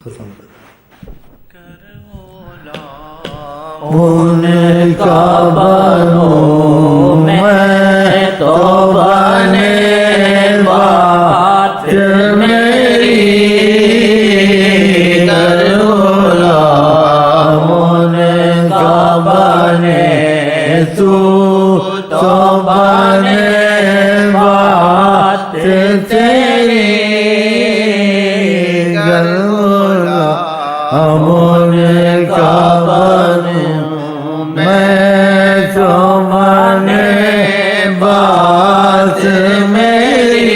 ان کا بنوں میں تو بنے بات میری در غلام ان کا بنے تو بنے بات تیری گر غلام ان کا بنوں میں تو بنے بات میری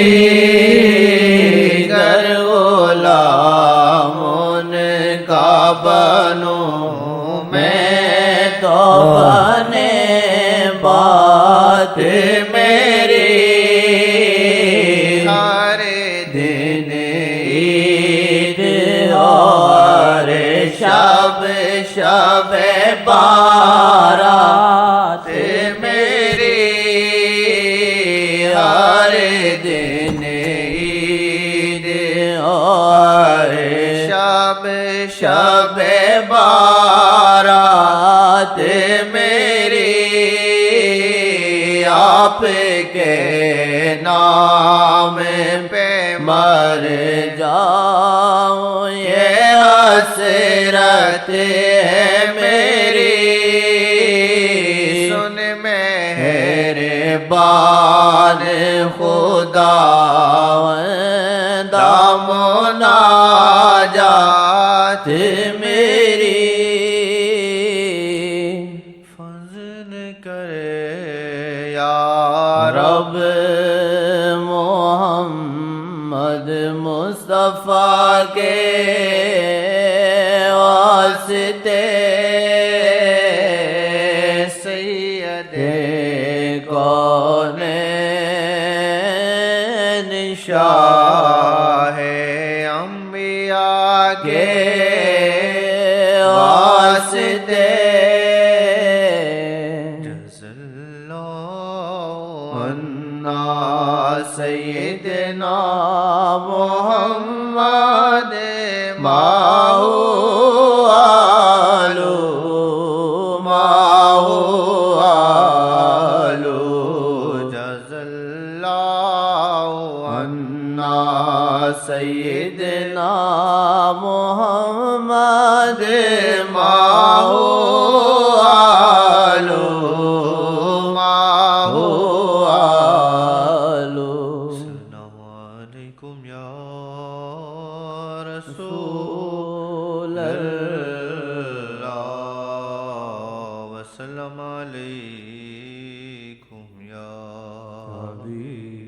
گر غلام ان کا بنوں میں تو بنے بات میری ہر دن عید اور شب بارات میری ہر دن عید اور شب بارات میری آپ کے نام پہ مر جاؤں یہ حسرت ہے میری سن مہربان خدا دام مناجات میری فضل کرے یا رب محمد مصطفیٰ کے واسطے سید کونین شاہ انبیاء کے واسطے سیدنا محمد ماہو آلو جز اللہ عنا سیدنا محمد ماہو رسول اللہ وسلم علیکم یا حبیب